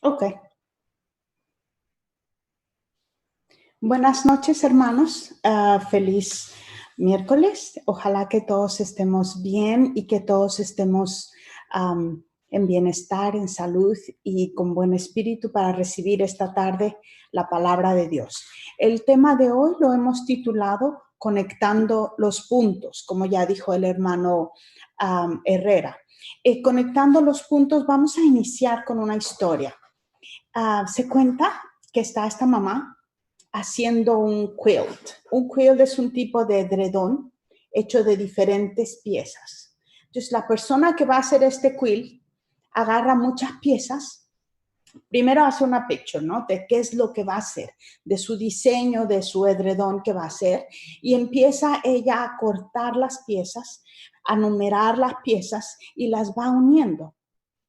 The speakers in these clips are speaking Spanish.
Ok. Buenas noches, hermanos. Feliz miércoles. Ojalá que todos estemos bien y que todos estemos en bienestar, en salud y con buen espíritu para recibir esta tarde la palabra de Dios. El tema de hoy lo hemos titulado Conectando los puntos, como ya dijo el hermano Herrera. Conectando los puntos, vamos a iniciar con una historia. Se cuenta que está esta mamá haciendo un quilt. Un quilt es un tipo de edredón hecho de diferentes piezas. Entonces, la persona que va a hacer este quilt agarra muchas piezas. Primero hace una picture, ¿no? De qué es lo que va a hacer, de su diseño, de su edredón que va a hacer. Y empieza ella a cortar las piezas, a numerar las piezas y las va uniendo.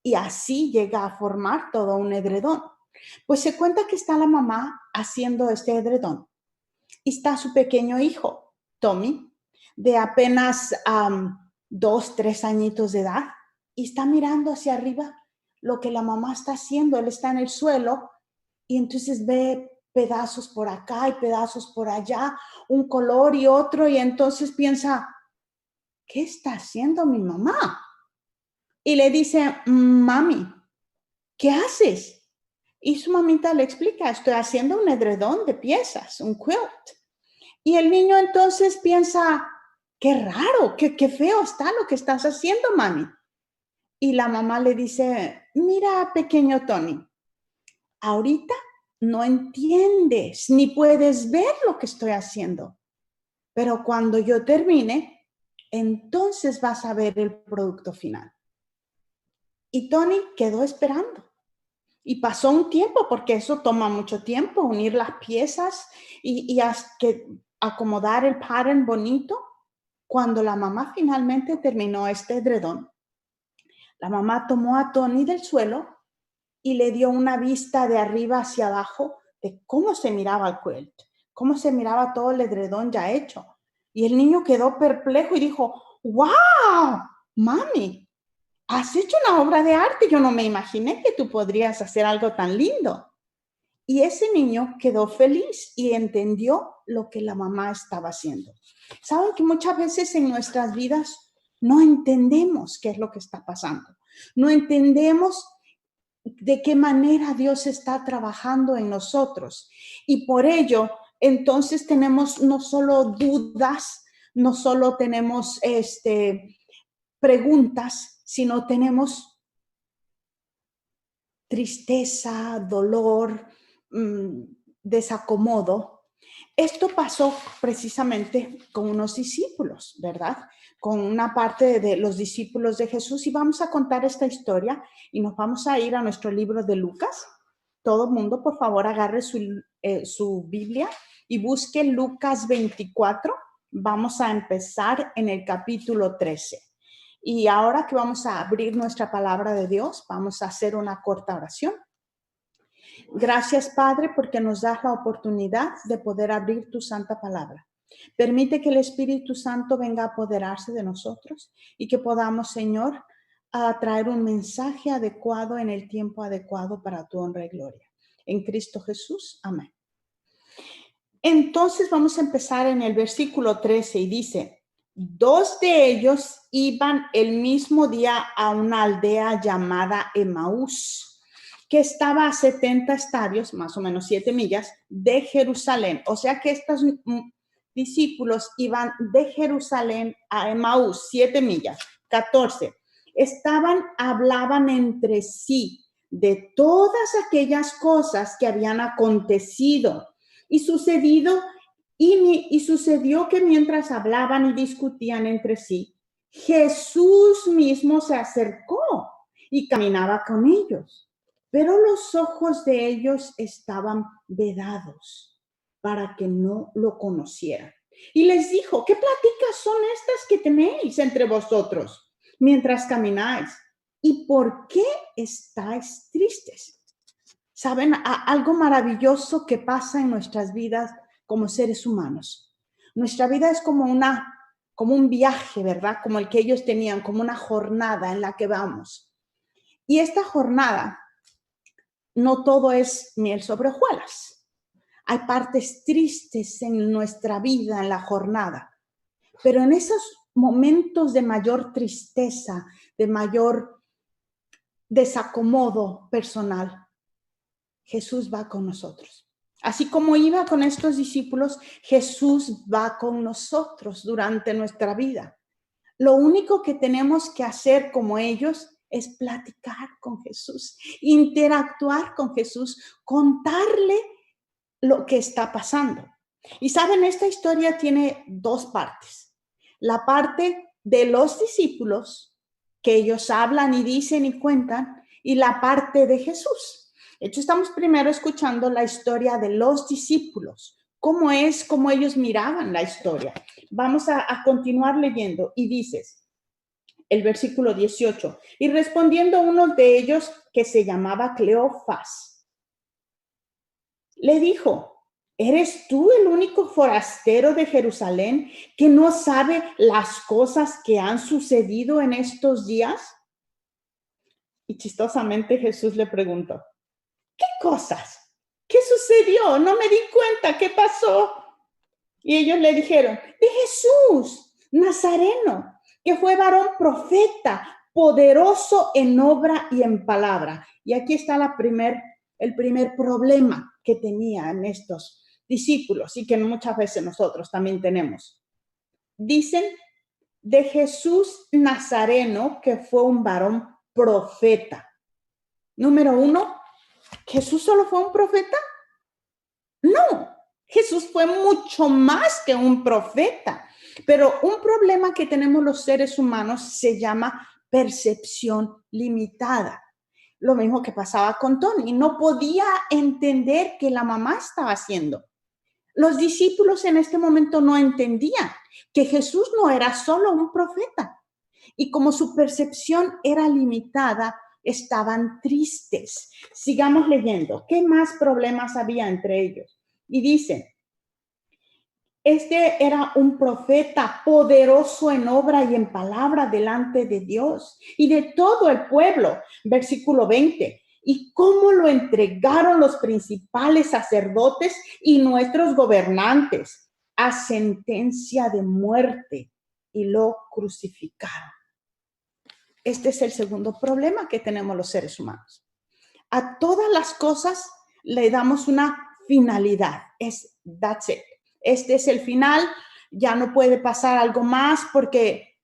Y así llega a formar todo un edredón. Pues se cuenta que está la mamá haciendo este edredón y está su pequeño hijo, Tommy, de apenas 2, 3 añitos de edad, y está mirando hacia arriba lo que la mamá está haciendo. Él está en el suelo y entonces ve pedazos por acá y pedazos por allá, un color y otro, y entonces piensa, ¿qué está haciendo mi mamá? Y le dice, mami, ¿qué haces? Y su mamita le explica, estoy haciendo un edredón de piezas, un quilt. Y el niño entonces piensa, qué raro, qué feo está lo que estás haciendo, mami. Y la mamá le dice, mira, pequeño Tony, ahorita no entiendes ni puedes ver lo que estoy haciendo, pero cuando yo termine, entonces vas a ver el producto final. Y Tony quedó esperando. Y pasó un tiempo, porque eso toma mucho tiempo, unir las piezas y que acomodar el pattern bonito. Cuando la mamá finalmente terminó este edredón, la mamá tomó a Tony del suelo y le dio una vista de arriba hacia abajo de cómo se miraba el quilt, cómo se miraba todo el edredón ya hecho. Y el niño quedó perplejo y dijo, ¡wow! Mami, has hecho una obra de arte. Yo no me imaginé que tú podrías hacer algo tan lindo. Y ese niño quedó feliz y entendió lo que la mamá estaba haciendo. Saben que muchas veces en nuestras vidas no entendemos qué es lo que está pasando. No entendemos de qué manera Dios está trabajando en nosotros. Y por ello, entonces tenemos no solo dudas, no solo tenemos preguntas, sino tenemos tristeza, dolor, desacomodo. Esto pasó precisamente con unos discípulos, ¿verdad? Con una parte de los discípulos de Jesús, y vamos a contar esta historia y nos vamos a ir a nuestro libro de Lucas. Todo el mundo, por favor, agarre su Biblia y busque Lucas 24. Vamos a empezar en el capítulo 13. Y ahora que vamos a abrir nuestra palabra de Dios, vamos a hacer una corta oración. Gracias, Padre, porque nos das la oportunidad de poder abrir tu santa palabra. Permite que el Espíritu Santo venga a apoderarse de nosotros y que podamos, Señor, a traer un mensaje adecuado en el tiempo adecuado para tu honra y gloria. En Cristo Jesús, amén. Entonces vamos a empezar en el versículo 13 y dice, 2 de ellos iban el mismo día a una aldea llamada Emaús, que estaba a 70 estadios, más o menos 7 millas, de Jerusalén. O sea que estos discípulos iban de Jerusalén a Emaús, 7 millas, 14. Hablaban entre sí de todas aquellas cosas que habían acontecido y sucedió que mientras hablaban y discutían entre sí, Jesús mismo se acercó y caminaba con ellos. Pero los ojos de ellos estaban vedados para que no lo conocieran. Y les dijo, ¿qué pláticas son estas que tenéis entre vosotros mientras camináis? ¿Y por qué estáis tristes? ¿Saben? Algo maravilloso que pasa en nuestras vidas como seres humanos. Nuestra vida es como un viaje, ¿verdad? Como el que ellos tenían, como una jornada en la que vamos. Y esta jornada no todo es miel sobre hojuelas. Hay partes tristes en nuestra vida, en la jornada. Pero en esos momentos de mayor tristeza, de mayor desacomodo personal, Jesús va con nosotros. Así como iba con estos discípulos, Jesús va con nosotros durante nuestra vida. Lo único que tenemos que hacer como ellos es platicar con Jesús, interactuar con Jesús, contarle lo que está pasando. Y saben, esta historia tiene dos partes. La parte de los discípulos, que ellos hablan y dicen y cuentan, y la parte de Jesús. De hecho, estamos primero escuchando la historia de los discípulos, cómo ellos miraban la historia. Vamos a continuar leyendo y dices, el versículo 18, y respondiendo uno de ellos que se llamaba Cleofas, le dijo, ¿eres tú el único forastero de Jerusalén que no sabe las cosas que han sucedido en estos días? Y chistosamente Jesús le preguntó, ¿qué cosas? ¿Qué sucedió? No me di cuenta, ¿qué pasó? Y ellos le dijeron, de Jesús, Nazareno, que fue varón profeta, poderoso en obra y en palabra. Y aquí está el primer problema que tenían estos discípulos y que muchas veces nosotros también tenemos. Dicen de Jesús Nazareno, que fue un varón profeta. Número uno, ¿Jesús solo fue un profeta? No, Jesús fue mucho más que un profeta. Pero un problema que tenemos los seres humanos se llama percepción limitada. Lo mismo que pasaba con Tony. No podía entender que la mamá estaba haciendo. Los discípulos en este momento no entendían que Jesús no era solo un profeta. Y como su percepción era limitada, estaban tristes. Sigamos leyendo. ¿Qué más problemas había entre ellos? Y dicen, este era un profeta poderoso en obra y en palabra delante de Dios y de todo el pueblo. Versículo 20. ¿Y cómo lo entregaron los principales sacerdotes y nuestros gobernantes a sentencia de muerte y lo crucificaron? Este es el segundo problema que tenemos los seres humanos. A todas las cosas le damos una finalidad. That's it. Este es el final. Ya no puede pasar algo más porque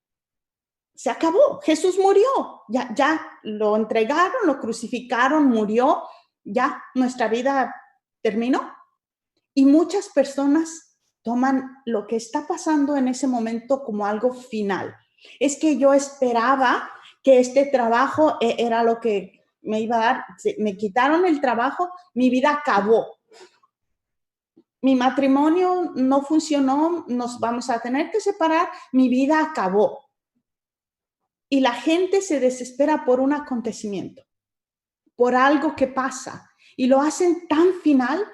se acabó. Jesús murió. Ya lo entregaron, lo crucificaron, murió. Ya nuestra vida terminó. Y muchas personas toman lo que está pasando en ese momento como algo final. Es que yo esperaba que este trabajo era lo que me iba a dar. Me quitaron el trabajo, mi vida acabó. Mi matrimonio no funcionó, nos vamos a tener que separar, mi vida acabó. Y la gente se desespera por un acontecimiento, por algo que pasa. Y lo hacen tan final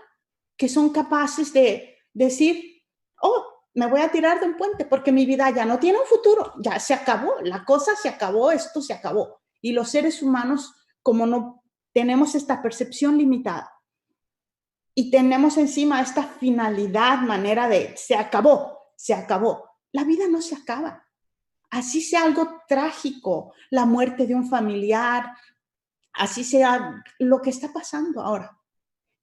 que son capaces de decir, oh, me voy a tirar de un puente porque mi vida ya no tiene un futuro, ya se acabó, la cosa se acabó, esto se acabó. Y los seres humanos, como no tenemos esta percepción limitada y tenemos encima esta finalidad, manera de se acabó, la vida no se acaba. Así sea algo trágico, la muerte de un familiar, así sea lo que está pasando ahora,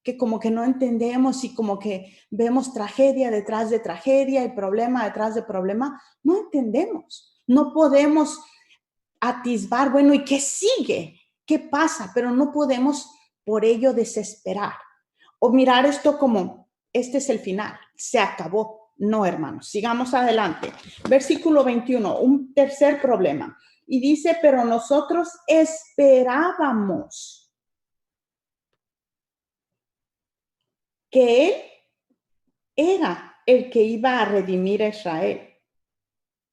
que como que no entendemos y como que vemos tragedia detrás de tragedia y problema detrás de problema, no entendemos, no podemos atisbar, bueno, ¿y qué sigue? ¿Qué pasa? Pero no podemos por ello desesperar o mirar esto como, este es el final, se acabó. No, hermanos, sigamos adelante. Versículo 21, un tercer problema. Y dice, pero nosotros esperábamos que Él era el que iba a redimir a Israel.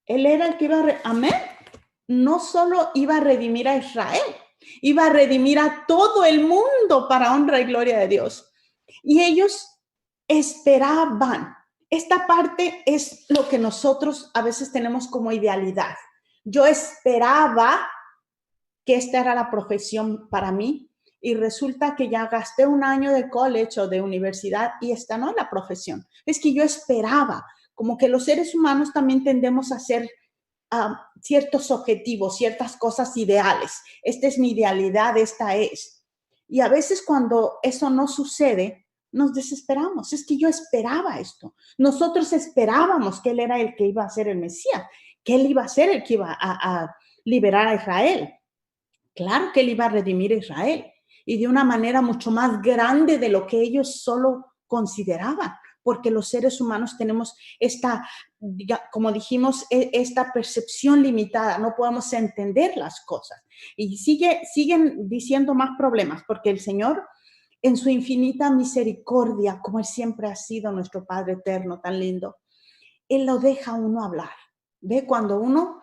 Él era el que iba a amén. No solo iba a redimir a Israel, iba a redimir a todo el mundo para honra y gloria de Dios. Y ellos esperaban. Esta parte es lo que nosotros a veces tenemos como idealidad. Yo esperaba que esta era la profesión para mí. y resulta que ya gasté un año de college o de universidad y esta no es la profesión. Es que yo esperaba, como que los seres humanos también tendemos a hacer ciertos objetivos, ciertas cosas ideales. Esta es mi idealidad, esta es. Y a veces cuando eso no sucede, nos desesperamos. Es que yo esperaba esto. Nosotros esperábamos que Él era el que iba a ser el Mesías, que Él iba a ser el que iba a liberar a Israel. Claro que Él iba a redimir a Israel y de una manera mucho más grande de lo que ellos solo consideraban, porque los seres humanos tenemos esta, como dijimos, esta percepción limitada, no podemos entender las cosas. Y siguen diciendo más problemas, porque el Señor, en su infinita misericordia, como Él siempre ha sido nuestro Padre eterno, tan lindo, Él lo deja a uno hablar. ¿Ve? Cuando uno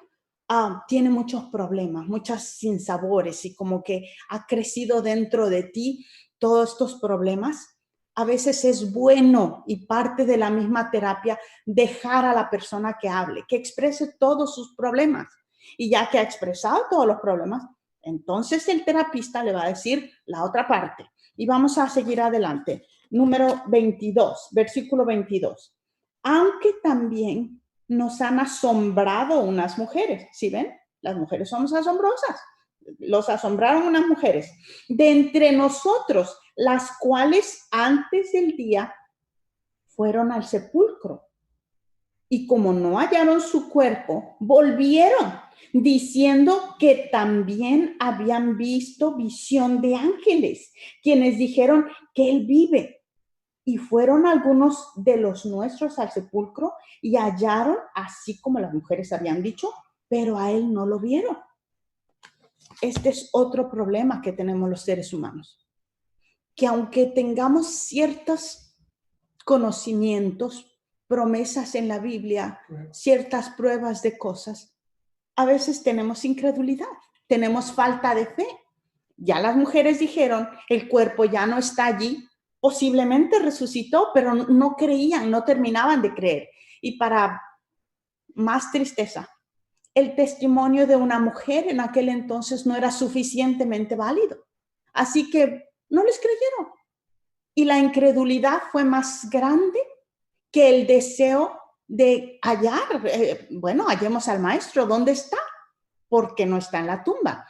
tiene muchos problemas, muchos sinsabores y como que ha crecido dentro de ti todos estos problemas, a veces es bueno y parte de la misma terapia dejar a la persona que hable, que exprese todos sus problemas. Y ya que ha expresado todos los problemas, entonces el terapista le va a decir la otra parte. Y vamos a seguir adelante. Número 22, versículo 22. Aunque también nos han asombrado unas mujeres. ¿Sí ven? Las mujeres somos asombrosas. Los asombraron unas mujeres. De entre nosotros, las cuales antes del día fueron al sepulcro. Y como no hallaron su cuerpo, volvieron diciendo que también habían visto visión de ángeles, quienes dijeron que Él vive. Y fueron algunos de los nuestros al sepulcro y hallaron, así como las mujeres habían dicho, pero a Él no lo vieron. Este es otro problema que tenemos los seres humanos, que aunque tengamos ciertos conocimientos, promesas en la Biblia, ciertas pruebas de cosas, a veces tenemos incredulidad, tenemos falta de fe. Ya las mujeres dijeron, el cuerpo ya no está allí, posiblemente resucitó, pero no creían, no terminaban de creer. Y para más tristeza, el testimonio de una mujer en aquel entonces no era suficientemente válido. Así que no les creyeron. Y la incredulidad fue más grande que el deseo de hallar. Hallemos al maestro, ¿dónde está? Porque no está en la tumba.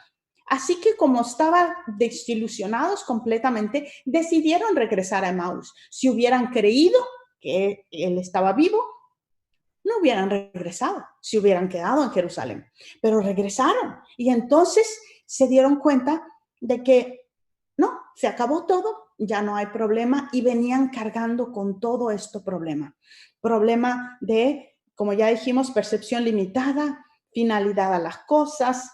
Así que como estaban desilusionados completamente, decidieron regresar a Emaús. Si hubieran creído que Él estaba vivo, no hubieran regresado, se hubieran quedado en Jerusalén. Pero regresaron y entonces se dieron cuenta de que no, se acabó todo, ya no hay problema y venían cargando con todo esto problema. Problema de, como ya dijimos, percepción limitada, finalidad a las cosas,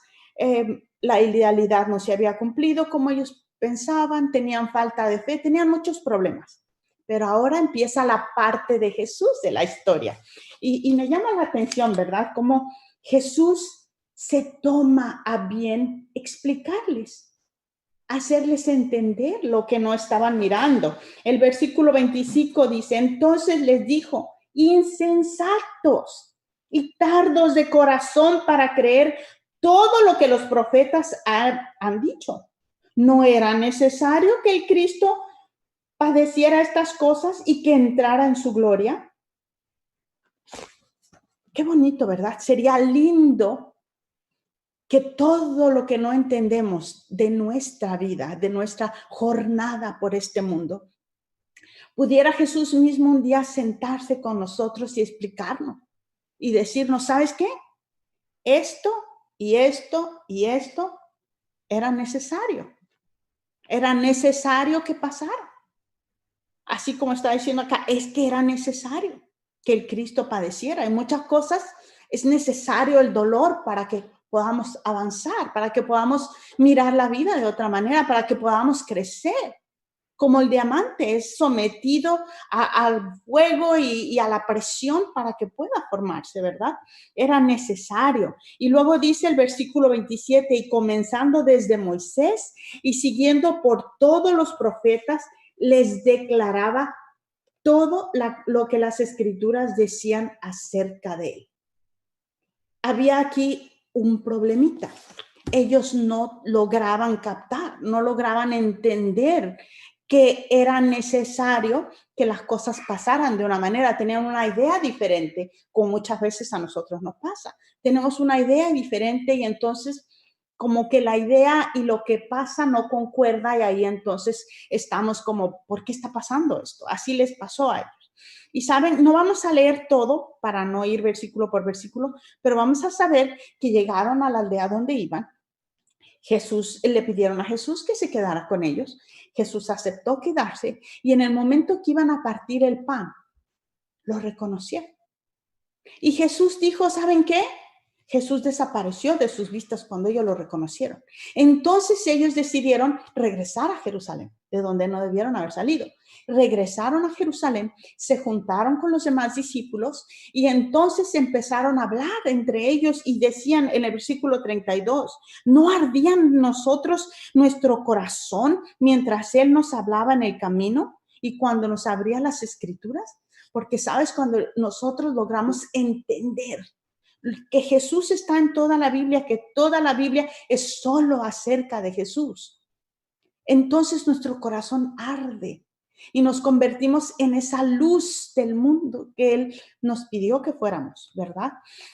la idealidad no se había cumplido como ellos pensaban, tenían falta de fe, tenían muchos problemas. Pero ahora empieza la parte de Jesús de la historia. Y me llama la atención, ¿verdad? Cómo Jesús se toma a bien explicarles, hacerles entender lo que no estaban mirando. El versículo 25 dice, entonces les dijo, insensatos y tardos de corazón para creer todo lo que los profetas han dicho. ¿No era necesario que el Cristo padeciera estas cosas y que entrara en su gloria? Qué bonito, ¿verdad? Sería lindo que todo lo que no entendemos de nuestra vida, de nuestra jornada por este mundo, pudiera Jesús mismo un día sentarse con nosotros y explicarnos y decirnos, ¿sabes qué? Esto y esto y esto era necesario. Era necesario que pasara. Así como está diciendo acá, es que era necesario que el Cristo padeciera. En muchas cosas es necesario el dolor para que podamos avanzar, para que podamos mirar la vida de otra manera, para que podamos crecer. Como el diamante es sometido al fuego y a la presión para que pueda formarse, ¿verdad? Era necesario. Y luego dice el versículo 27, y comenzando desde Moisés y siguiendo por todos los profetas, les declaraba todo lo que las escrituras decían acerca de él. Había aquí un problemita. ellos no lograban captar, no lograban entender que era necesario que las cosas pasaran de una manera, tenían una idea diferente, como muchas veces a nosotros nos pasa. Tenemos una idea diferente y entonces como que la idea y lo que pasa no concuerda y ahí entonces estamos como, ¿por qué está pasando esto? Así les pasó a ellos. Y saben, no vamos a leer todo para no ir versículo por versículo, pero vamos a saber que llegaron a la aldea donde iban. Jesús, le pidieron a Jesús que se quedara con ellos. Jesús aceptó quedarse y en el momento que iban a partir el pan, lo reconocieron. Y Jesús dijo, ¿saben qué? Jesús desapareció de sus vistas cuando ellos lo reconocieron. Entonces ellos decidieron regresar a Jerusalén, de donde no debieron haber salido. Regresaron a Jerusalén, se juntaron con los demás discípulos y entonces empezaron a hablar entre ellos y decían en el versículo 32, ¿no ardía en nosotros nuestro corazón mientras Él nos hablaba en el camino y cuando nos abría las escrituras? Porque sabes, cuando nosotros logramos entender que Jesús está en toda la Biblia, que toda la Biblia es solo acerca de Jesús, entonces nuestro corazón arde y nos convertimos en esa luz del mundo que Él nos pidió que fuéramos, ¿verdad?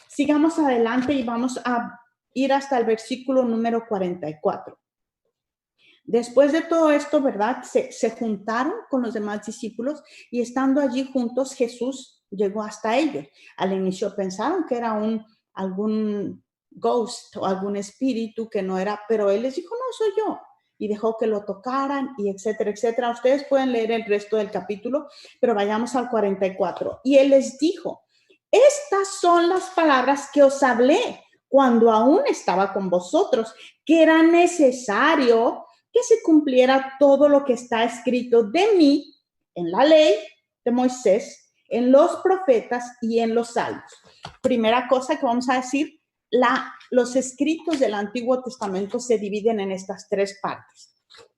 Sigamos adelante y vamos a ir hasta el versículo número 44. Después de todo esto, ¿verdad? Se juntaron con los demás discípulos y estando allí juntos, Jesús llegó hasta ellos. Al inicio pensaron que era algún ghost o algún espíritu que no era, pero Él les dijo, no, soy yo. Y dejó que lo tocaran y etcétera, etcétera. Ustedes pueden leer el resto del capítulo, pero vayamos al 44. Y Él les dijo, estas son las palabras que os hablé cuando aún estaba con vosotros, que era necesario que se cumpliera todo lo que está escrito de mí en la ley de Moisés, en los profetas y en los salmos. Primera cosa que vamos a decir, los escritos del Antiguo Testamento se dividen en estas tres partes.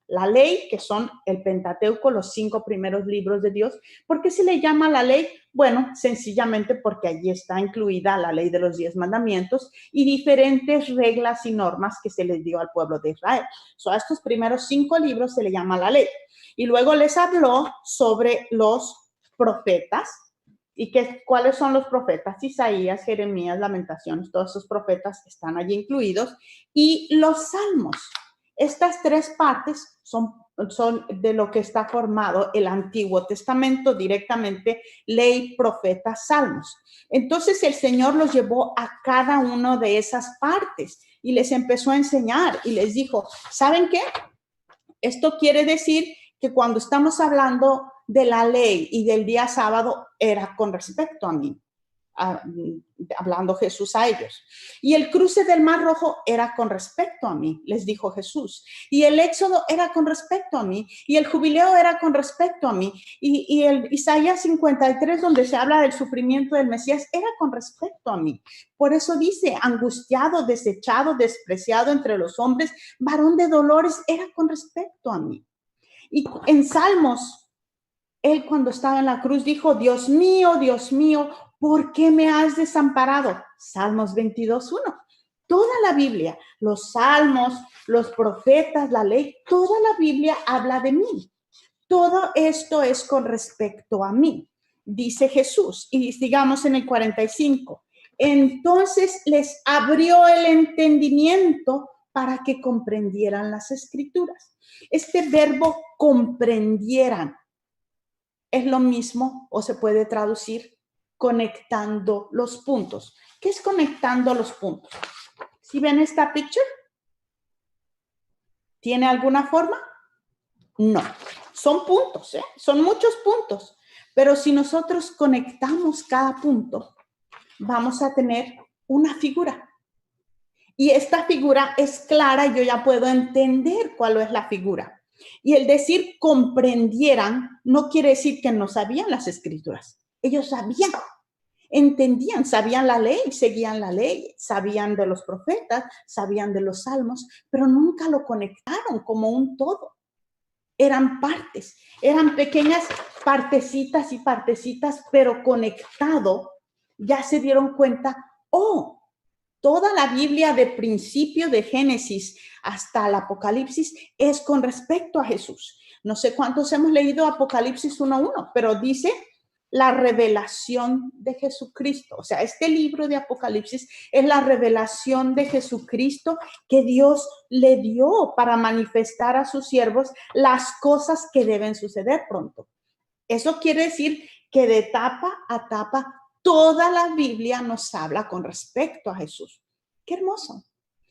La ley, que son el Pentateuco, los 5 primeros libros de Dios. ¿Por qué se le llama la ley? Bueno, sencillamente porque allí está incluida la ley de los 10 mandamientos y diferentes reglas y normas que se les dio al pueblo de Israel. A estos primeros 5 libros se le llama la ley. Y luego les habló sobre los profetas. ¿Y cuáles son los profetas? Isaías, Jeremías, Lamentaciones, todos esos profetas están allí incluidos. Y los salmos. Estas tres partes son de lo que está formado el Antiguo Testamento, directamente ley, profeta, salmos. Entonces el Señor los llevó a cada una de esas partes y les empezó a enseñar y les dijo, ¿saben qué? Esto quiere decir que cuando estamos hablando de la ley y del día sábado era con respecto a mí. Hablando Jesús a ellos. Y el cruce del Mar Rojo era con respecto a mí, les dijo Jesús. Y el Éxodo era con respecto a mí. Y el Jubileo era con respecto a mí. Y el Isaías 53, donde se habla del sufrimiento del Mesías, era con respecto a mí. Por eso dice, angustiado, desechado, despreciado entre los hombres, varón de dolores, era con respecto a mí. Y en Salmos, Él cuando estaba en la cruz dijo, Dios mío, ¿por qué me has desamparado? Salmos 22:1. Toda la Biblia, los salmos, los profetas, la ley, toda la Biblia habla de mí. Todo esto es con respecto a mí, dice Jesús. Y sigamos en el 45. Entonces les abrió el entendimiento para que comprendieran las escrituras. Este verbo comprendieran es lo mismo o se puede traducir conectando los puntos. ¿Qué es conectando los puntos? ¿Sí ven esta picture? ¿Tiene alguna forma? No. Son puntos, ¿eh? Son muchos puntos. Pero si nosotros conectamos cada punto, vamos a tener una figura. Y esta figura es clara y yo ya puedo entender cuál es la figura. Y el decir comprendieran no quiere decir que no sabían las escrituras. Ellos sabían, entendían, sabían la ley, seguían la ley, sabían de los profetas, sabían de los salmos, pero nunca lo conectaron como un todo. Eran partes, eran pequeñas partecitas y partecitas, pero conectado, ya se dieron cuenta, oh, Toda la Biblia de principio de Génesis hasta el Apocalipsis es con respecto a Jesús. No sé cuántos hemos leído Apocalipsis 1:1, pero dice la revelación de Jesucristo. O sea, este libro de Apocalipsis es la revelación de Jesucristo que Dios le dio para manifestar a sus siervos las cosas que deben suceder pronto. Eso quiere decir que de tapa a tapa toda la Biblia nos habla con respecto a Jesús. ¡Qué hermoso!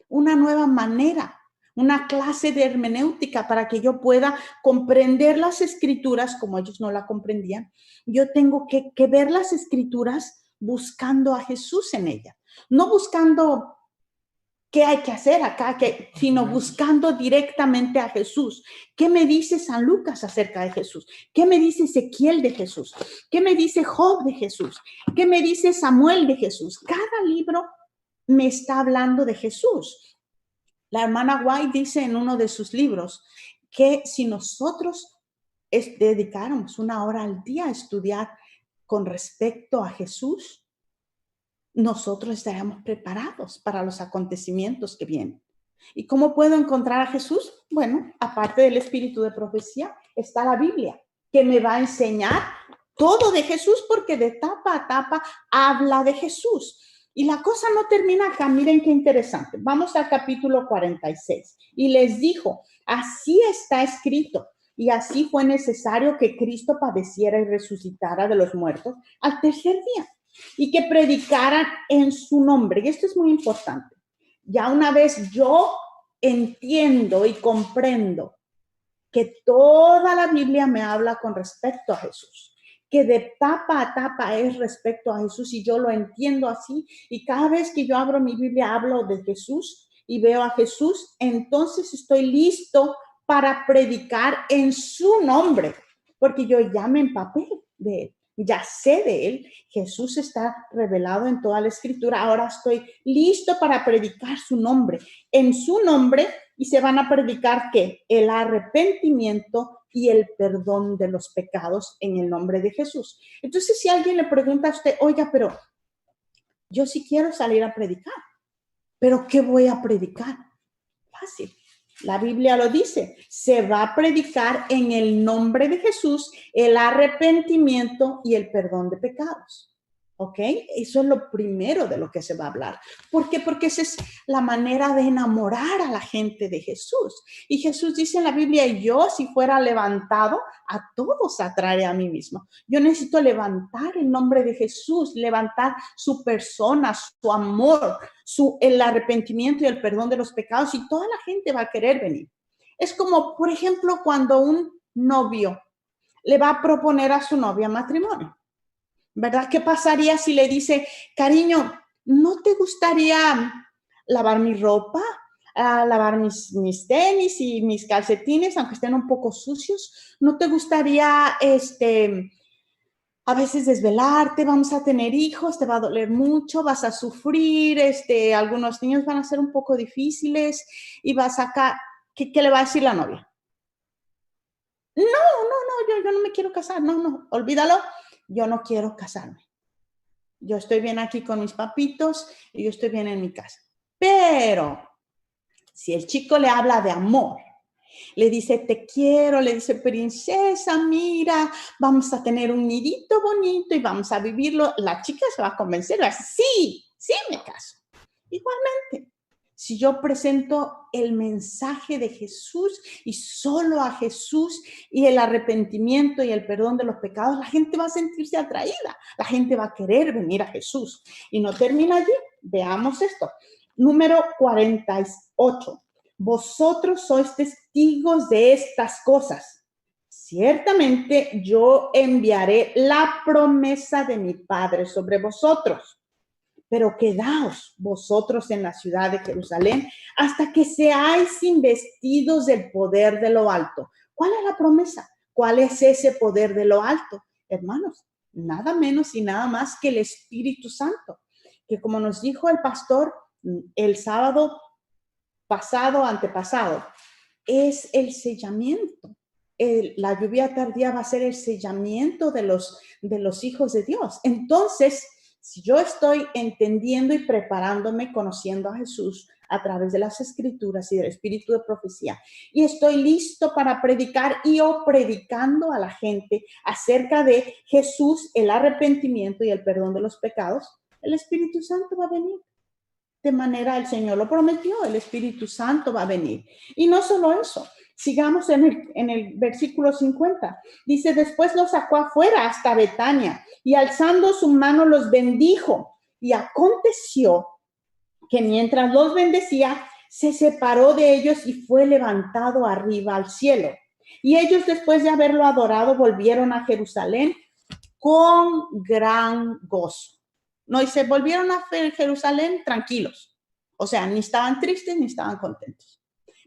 Una nueva manera, una clase de hermenéutica para que yo pueda comprender las escrituras como ellos no la comprendían. Yo tengo que ver las escrituras buscando a Jesús en ella, no buscando qué hay que hacer acá, sino buscando directamente a Jesús. ¿Qué me dice San Lucas acerca de Jesús? ¿Qué me dice Ezequiel de Jesús? ¿Qué me dice Job de Jesús? ¿Qué me dice Samuel de Jesús? Cada libro me está hablando de Jesús. La hermana White dice en uno de sus libros que si nosotros dedicáramos una hora al día a estudiar con respecto a Jesús, nosotros estaremos preparados para los acontecimientos que vienen. ¿Y cómo puedo encontrar a Jesús? Bueno, aparte del espíritu de profecía, está la Biblia, que me va a enseñar todo de Jesús, porque de tapa a tapa habla de Jesús. Y la cosa no termina acá, miren qué interesante. Vamos al capítulo 46. Y les dijo, así está escrito, y así fue necesario que Cristo padeciera y resucitara de los muertos al tercer día, y que predicaran en su nombre. Y esto es muy importante. Ya una vez yo entiendo y comprendo que toda la Biblia me habla con respecto a Jesús, que de tapa a tapa es respecto a Jesús, y yo lo entiendo así, y cada vez que yo abro mi Biblia hablo de Jesús y veo a Jesús, entonces estoy listo para predicar en su nombre, porque yo ya me empapé de él. Ya sé de él, Jesús está revelado en toda la escritura, ahora estoy listo para predicar su nombre, en su nombre, y se van a predicar ¿qué? El arrepentimiento y el perdón de los pecados en el nombre de Jesús. Entonces, si alguien le pregunta a usted, oiga, pero yo sí quiero salir a predicar, pero ¿qué voy a predicar? Fácil. La Biblia lo dice, se va a predicar en el nombre de Jesús el arrepentimiento y el perdón de pecados. ¿Ok? Eso es lo primero de lo que se va a hablar. ¿Por qué? Porque esa es la manera de enamorar a la gente de Jesús. Y Jesús dice en la Biblia, yo si fuera levantado, a todos atraeré a mí mismo. Yo necesito levantar el nombre de Jesús, levantar su persona, su amor, el arrepentimiento y el perdón de los pecados, y toda la gente va a querer venir. Es como, por ejemplo, cuando un novio le va a proponer a su novia matrimonio, ¿verdad? ¿Qué pasaría si le dice, cariño, ¿no te gustaría lavar mi ropa, lavar mis tenis y mis calcetines, aunque estén un poco sucios? ¿No te gustaría, a veces desvelarte? Vamos a tener hijos, te va a doler mucho, vas a sufrir, algunos niños van a ser un poco difíciles y vas acá. ¿Qué le va a decir la novia? No, yo no me quiero casar, no, olvídalo, yo no quiero casarme. Yo estoy bien aquí con mis papitos y yo estoy bien en mi casa. Pero si el chico le habla de amor, le dice, te quiero, le dice, princesa, mira, vamos a tener un nidito bonito y vamos a vivirlo, la chica se va a convencer, va a decir, sí, me caso. Igualmente, si yo presento el mensaje de Jesús y solo a Jesús y el arrepentimiento y el perdón de los pecados, la gente va a sentirse atraída, la gente va a querer venir a Jesús. Y no termina allí, veamos esto. Número 48. Vosotros sois testigos de estas cosas. Ciertamente yo enviaré la promesa de mi Padre sobre vosotros, pero quedaos vosotros en la ciudad de Jerusalén hasta que seáis investidos del poder de lo alto. ¿Cuál es la promesa? ¿Cuál es ese poder de lo alto? Hermanos, nada menos y nada más que el Espíritu Santo, que como nos dijo el pastor el sábado pasado, antepasado, es el sellamiento. La lluvia tardía va a ser el sellamiento de los hijos de Dios. Entonces, Si yo estoy entendiendo y preparándome, conociendo a Jesús a través de las Escrituras y del espíritu de profecía, y estoy listo para predicar y o predicando a la gente acerca de Jesús, el arrepentimiento y el perdón de los pecados, el Espíritu Santo va a venir. De manera, el Señor lo prometió, el Espíritu Santo va a venir. Y no solo eso, sigamos en el versículo 50. Dice, después los sacó afuera hasta Betania y alzando su mano los bendijo. Y aconteció que mientras los bendecía, se separó de ellos y fue levantado arriba al cielo. Y ellos, después de haberlo adorado, volvieron a Jerusalén con gran gozo. No, y se volvieron a Jerusalén tranquilos. O sea, ni estaban tristes ni estaban contentos.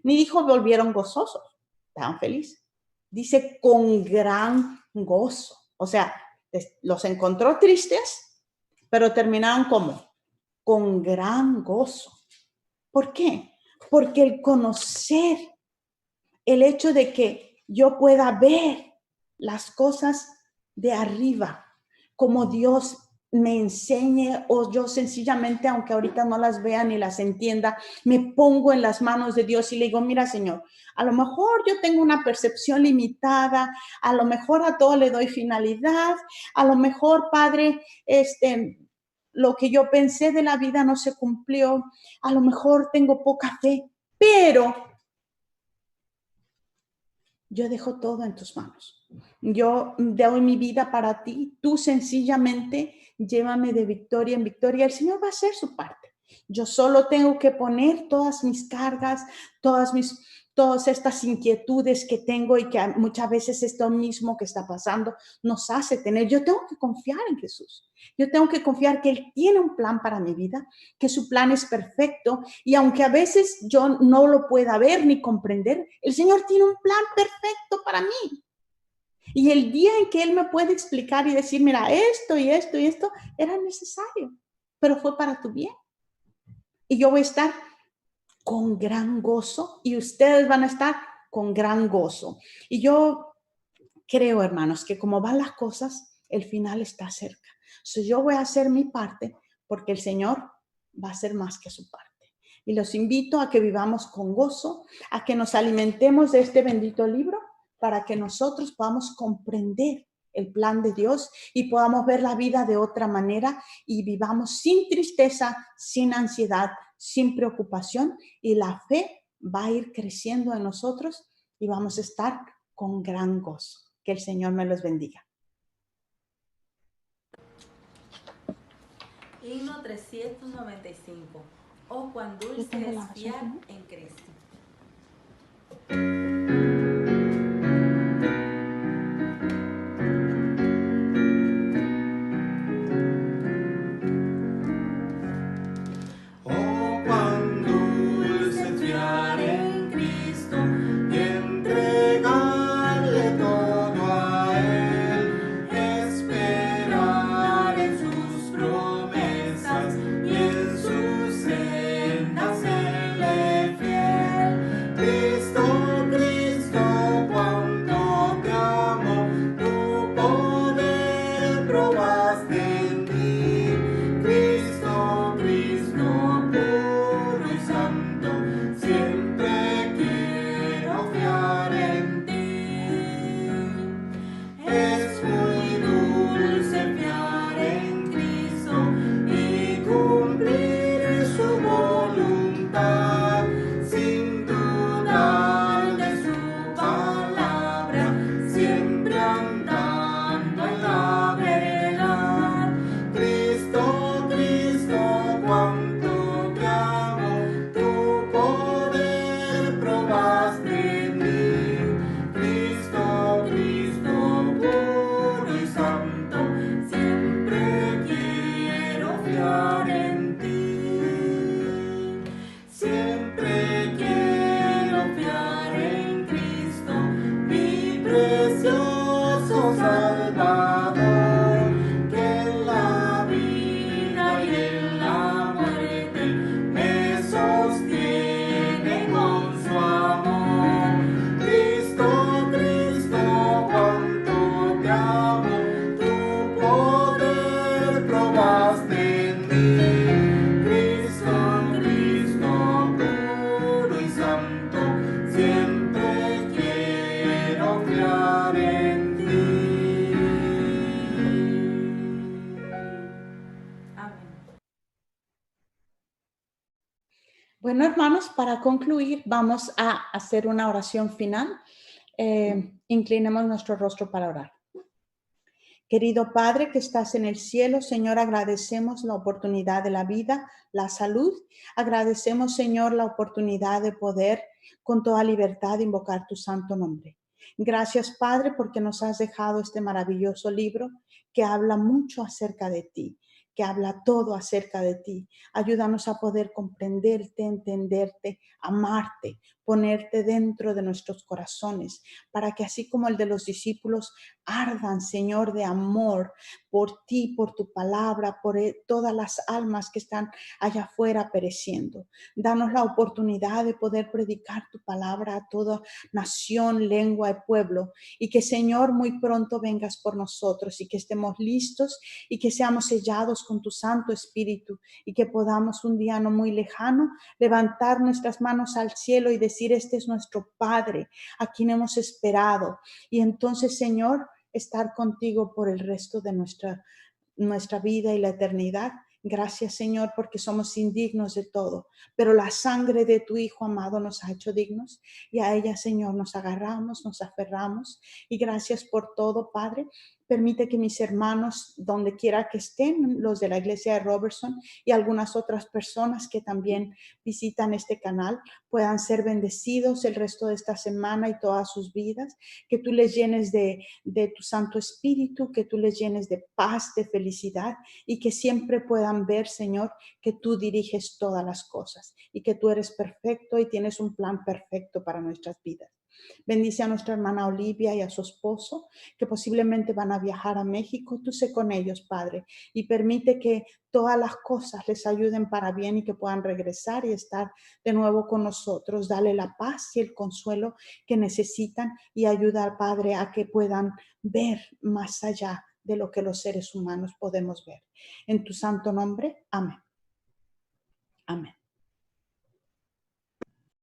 Ni dijo volvieron gozosos, estaban felices. Dice con gran gozo. O sea, los encontró tristes, pero terminaron como con gran gozo. ¿Por qué? Porque el conocer, el hecho de que yo pueda ver las cosas de arriba, como Dios me enseñe, o yo sencillamente, aunque ahorita no las vea ni las entienda, me pongo en las manos de Dios y le digo, mira, Señor, a lo mejor yo tengo una percepción limitada, a lo mejor a todo le doy finalidad, a lo mejor, Padre, lo que yo pensé de la vida no se cumplió, a lo mejor tengo poca fe, pero yo dejo todo en tus manos. Yo doy mi vida para ti. Tú sencillamente llévame de victoria en victoria. El Señor va a hacer su parte. Yo solo tengo que poner todas mis cargas, todas estas inquietudes que tengo y que muchas veces esto mismo que está pasando nos hace tener. Yo tengo que confiar en Jesús. Yo tengo que confiar que Él tiene un plan para mi vida, que su plan es perfecto. Y aunque a veces yo no lo pueda ver ni comprender, el Señor tiene un plan perfecto para mí. Y el día en que Él me puede explicar y decir, mira, esto y esto y esto, era necesario, pero fue para tu bien. Y yo voy a estar con gran gozo y ustedes van a estar con gran gozo. Y yo creo, hermanos, que como van las cosas, el final está cerca. Yo voy a hacer mi parte porque el Señor va a hacer más que su parte. Y los invito a que vivamos con gozo, a que nos alimentemos de este bendito libro para que nosotros podamos comprender el plan de Dios y podamos ver la vida de otra manera y vivamos sin tristeza, sin ansiedad, sin preocupación, y la fe va a ir creciendo en nosotros y vamos a estar con gran gozo. Que el Señor me los bendiga. Himno 395. Oh, cuán dulce es fiar en Cristo. Probaste Bueno, hermanos, para concluir, vamos a hacer una oración final. Inclinemos nuestro rostro para orar. Querido Padre que estás en el cielo, Señor, agradecemos la oportunidad de la vida, la salud. Agradecemos, Señor, la oportunidad de poder con toda libertad invocar tu santo nombre. Gracias, Padre, porque nos has dejado este maravilloso libro que habla mucho acerca de ti, que habla todo acerca de ti. Ayúdanos a poder comprenderte, entenderte, amarte, ponerte dentro de nuestros corazones, para que así como el de los discípulos, ardan, Señor, de amor por ti, por tu palabra, por todas las almas que están allá afuera pereciendo. Danos la oportunidad de poder predicar tu palabra a toda nación, lengua y pueblo. Y que, Señor, muy pronto vengas por nosotros y que estemos listos y que seamos sellados con tu Santo Espíritu y que podamos un día no muy lejano levantar nuestras manos al cielo y decir, este es nuestro Padre, a quien hemos esperado. Y entonces, Señor, estar contigo por el resto de nuestra vida y la eternidad. Gracias, Señor, porque somos indignos de todo, pero la sangre de tu Hijo amado nos ha hecho dignos y a ella, Señor, nos agarramos, nos aferramos. Y gracias por todo, Padre. Permite que mis hermanos, donde quiera que estén, los de la iglesia de Robertson y algunas otras personas que también visitan este canal, puedan ser bendecidos el resto de esta semana y todas sus vidas. Que tú les llenes de tu Santo Espíritu, que tú les llenes de paz, de felicidad y que siempre puedan ver, Señor, que tú diriges todas las cosas y que tú eres perfecto y tienes un plan perfecto para nuestras vidas. Bendice a nuestra hermana Olivia y a su esposo, que posiblemente van a viajar a México. Tú sé con ellos, Padre, y permite que todas las cosas les ayuden para bien y que puedan regresar y estar de nuevo con nosotros. Dale la paz y el consuelo que necesitan y ayuda al Padre a que puedan ver más allá de lo que los seres humanos podemos ver. En tu santo nombre, amén. Amén.